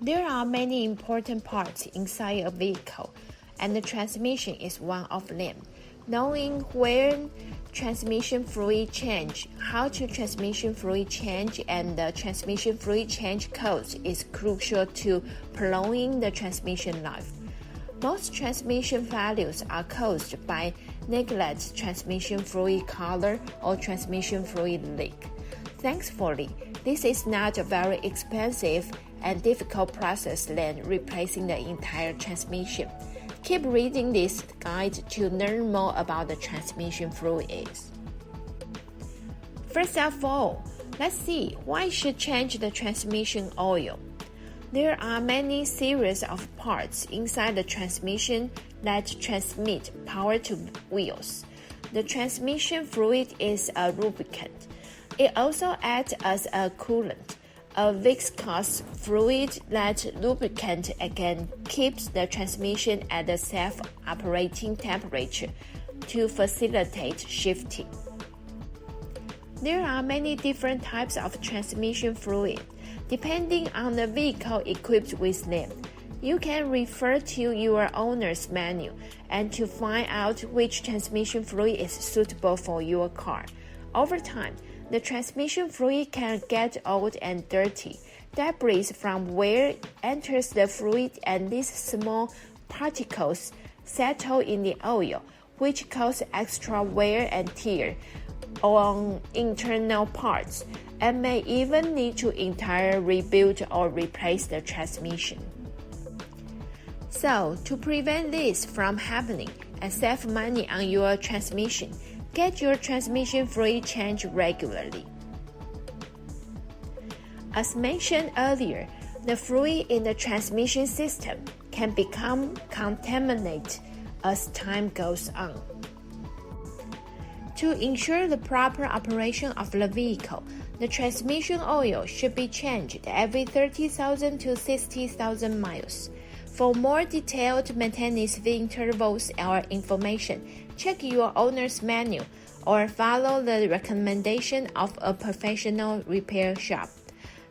There are many important parts inside a vehicle, and the transmission is one of them. Knowing when transmission fluid change, how to transmission fluid change, and the transmission fluid change codes is crucial to prolonging the transmission life. Most transmission failures are caused by neglect transmission fluid color or transmission fluid leak. Thankfully, this is not a very expensive and difficult process than replacing the entire transmission. Keep reading this guide to learn more about the transmission fluids. First of all, let's see why you should change the transmission oil. There are many series of parts inside the transmission that transmit power to wheels. The transmission fluid is a lubricant. It also acts as a coolant, a viscous fluid that lubricant again keeps the transmission at the safe operating temperature to facilitate shifting. There are many different types of transmission fluid, depending on the vehicle equipped with them. You can refer to your owner's manual and to find out which transmission fluid is suitable for your car. Over time, the transmission fluid can get old and dirty. Debris from wear enters the fluid, and these small particles settle in the oil, which cause extra wear and tear on internal parts, and may even need to entirely rebuild or replace the transmission. So, to prevent this from happening and save money on your transmission, get your transmission fluid changed regularly. As mentioned earlier, the fluid in the transmission system can become contaminated as time goes on. To ensure the proper operation of the vehicle, the transmission oil should be changed every 30,000 to 60,000 miles. For more detailed maintenance intervals or information, check your owner's manual or follow the recommendation of a professional repair shop.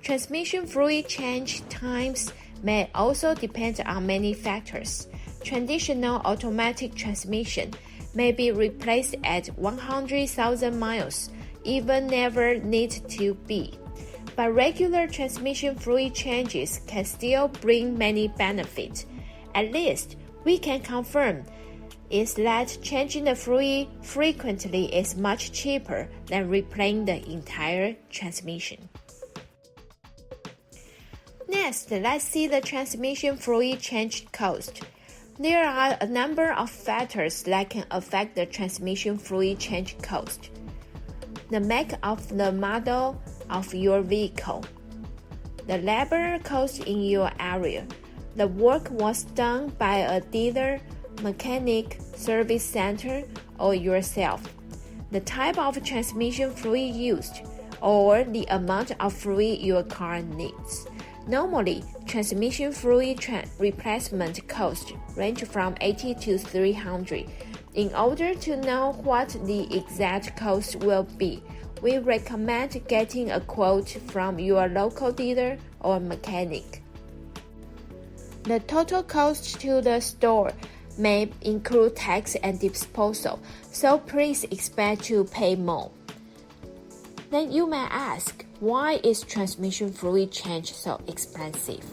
Transmission fluid change times may also depend on many factors. Traditional automatic transmission may be replaced at 100,000 miles, even never need to be. But regular transmission fluid changes can still bring many benefits. At least, we can confirm is that changing the fluid frequently is much cheaper than replacing the entire transmission. Next, let's see the transmission fluid change cost. There are a number of factors that can affect the transmission fluid change cost. The make of the model of your vehicle, the labor cost in your area, the work was done by a dealer, mechanic, service center, or yourself, the type of transmission fluid used, or the amount of fluid your car needs. Normally, transmission fluid replacement costs range from $80 to $300. In order to know what the exact cost will be, we recommend getting a quote from your local dealer or mechanic. The total cost to the store may include tax and disposal, so please expect to pay more. Then you may ask, why is transmission fluid change so expensive?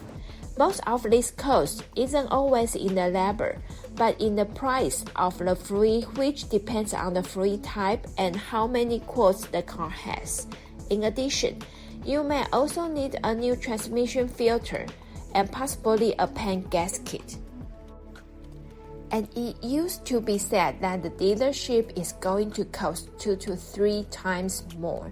Most of this cost isn't always in the labor, but in the price of the fluid, which depends on the fluid type and how many quarts the car has. In addition, you may also need a new transmission filter and possibly a paint gasket. And it used to be said that the dealership is going to cost 2 to 3 times more.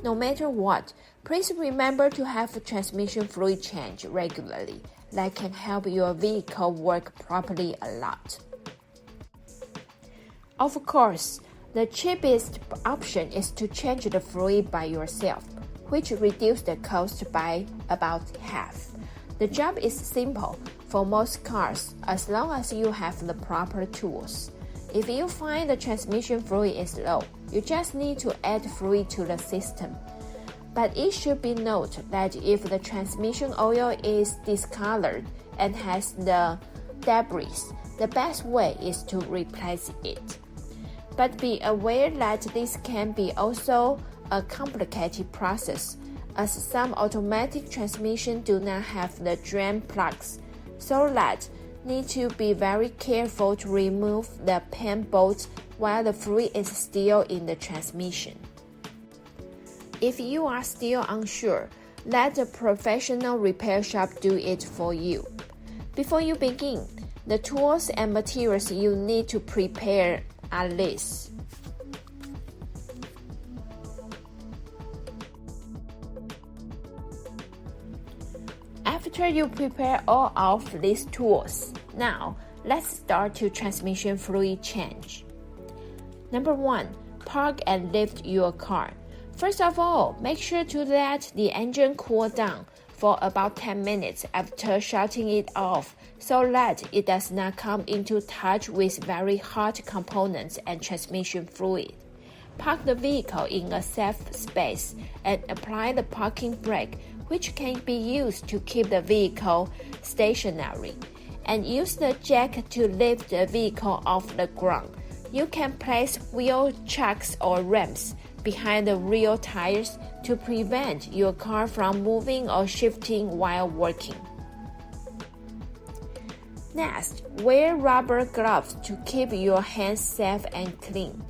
No matter what, please remember to have a transmission fluid change regularly. That can help your vehicle work properly a lot. Of course, the cheapest option is to change the fluid by yourself, which reduces the cost by about half. The job is simple for most cars as long as you have the proper tools. If you find the transmission fluid is low, you just need to add fluid to the system. But it should be noted that if the transmission oil is discolored and has the debris, the best way is to replace it. But be aware that this can be also a complicated process, as some automatic transmissions do not have the drain plugs, so that need to be very careful to remove the pen bolts while the fluid is still in the transmission. If you are still unsure, let a professional repair shop do it for you. Before you begin, the tools and materials you need to prepare are these. After you prepare all of these tools, now let's start to transmission fluid change. Number 1. Park and lift your car. First of all, make sure to let the engine cool down for about 10 minutes after shutting it off so that it does not come into touch with very hot components and transmission fluid. Park the vehicle in a safe space and apply the parking brake, which can be used to keep the vehicle stationary, and use the jack to lift the vehicle off the ground. You can place wheel chucks or ramps behind the rear tires to prevent your car from moving or shifting while working. Next, wear rubber gloves to keep your hands safe and clean.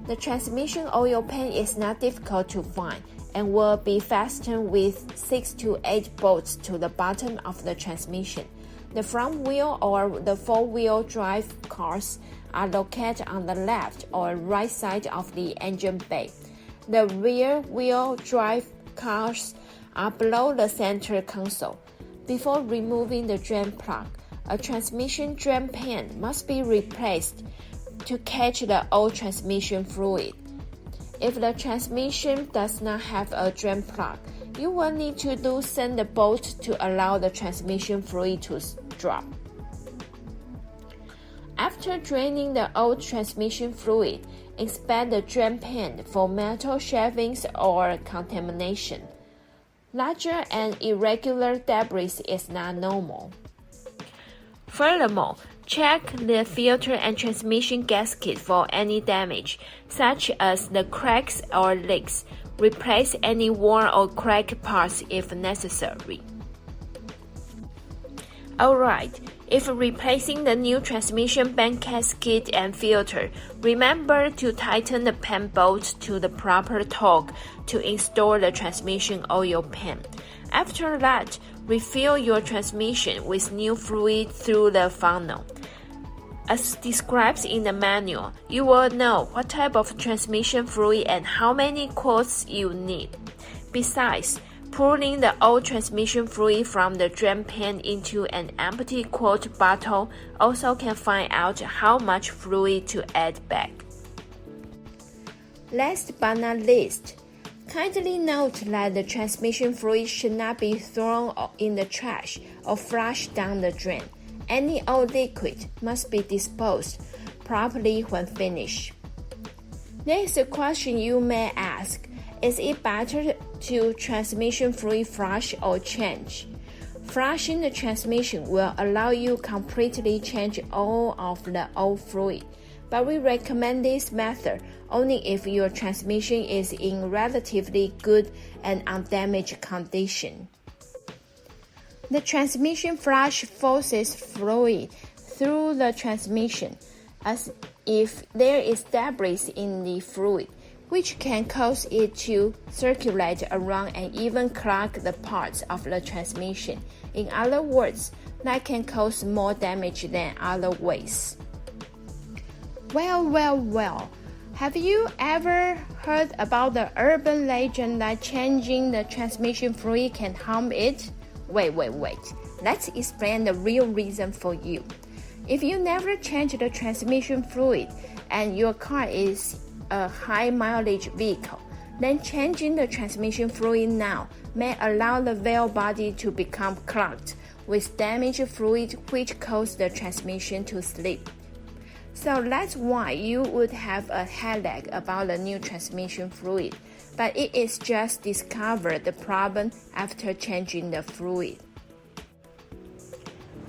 The transmission oil pan is not difficult to find and will be fastened with 6 to 8 bolts to the bottom of the transmission. The front wheel or the four-wheel drive cars are located on the left or right side of the engine bay. The rear-wheel drive cars are below the center console. Before removing the drain plug, a transmission drain pan must be replaced to catch the old transmission fluid. If the transmission does not have a drain plug, you will need to loosen the bolt to allow the transmission fluid to drop. After draining the old transmission fluid, inspect the drain pan for metal shavings or contamination. Larger and irregular debris is not normal. Furthermore, check the filter and transmission gasket for any damage, such as the cracks or leaks. Replace any worn or cracked parts if necessary. Alright, if replacing the new transmission bank gasket and filter, remember to tighten the pan bolt to the proper torque to install the transmission oil pan. After that, refill your transmission with new fluid through the funnel. As described in the manual, you will know what type of transmission fluid and how many quarts you need. Besides, pulling the old transmission fluid from the drain pan into an empty quart bottle also can find out how much fluid to add back. Last but not least, kindly note that the transmission fluid should not be thrown in the trash or flushed down the drain. Any old liquid must be disposed properly when finished. There is a question you may ask: is it better to transmission fluid flush or change? Flushing the transmission will allow you completely change all of the old fluid, but we recommend this method only if your transmission is in relatively good and undamaged condition. The transmission flush forces fluid through the transmission as if there is debris in the fluid, which can cause it to circulate around and even clog the parts of the transmission. In other words, that can cause more damage than other ways. Well, have you ever heard about the urban legend that changing the transmission fluid can harm it? Wait. Let's explain the real reason for you. If you never change the transmission fluid and your car is a high mileage vehicle, then changing the transmission fluid now may allow the valve body to become clogged with damaged fluid, which causes the transmission to slip. So that's why you would have a headache about the new transmission fluid. but it is just discovered the problem after changing the fluid.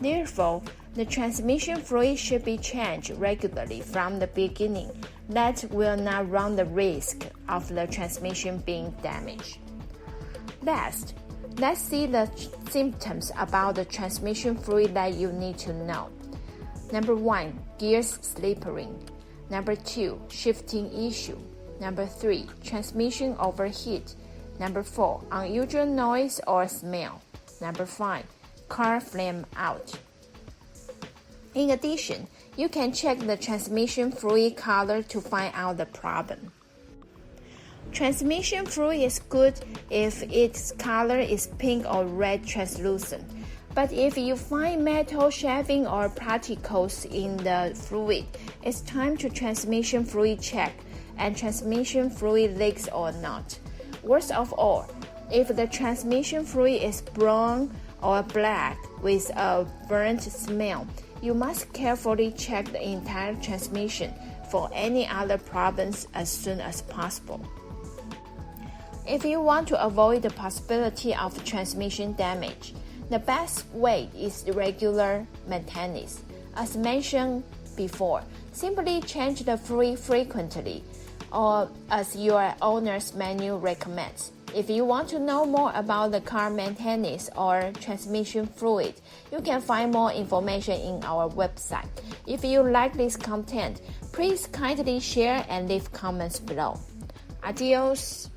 Therefore, the transmission fluid should be changed regularly from the beginning. That will not run the risk of the transmission being damaged. Last, let's see the symptoms about the transmission fluid that you need to know. Number 1, gears slipping. Number 2, shifting issue. Number 3, transmission overheat. Number 4, unusual noise or smell. Number 5, car flame out. In addition, you can check the transmission fluid color to find out the problem. Transmission fluid is good if its color is pink or red translucent, but if you find metal shaving or particles in the fluid, it's time to transmission fluid check and transmission fluid leaks or not. Worst of all, if the transmission fluid is brown or black with a burnt smell, you must carefully check the entire transmission for any other problems as soon as possible. If you want to avoid the possibility of transmission damage, the best way is regular maintenance. As mentioned before, simply change the fluid frequently, or as your owner's manual recommends. If you want to know more about the car maintenance or transmission fluid, you can find more information in our website. If you like this content, please kindly share and leave comments below. Adios!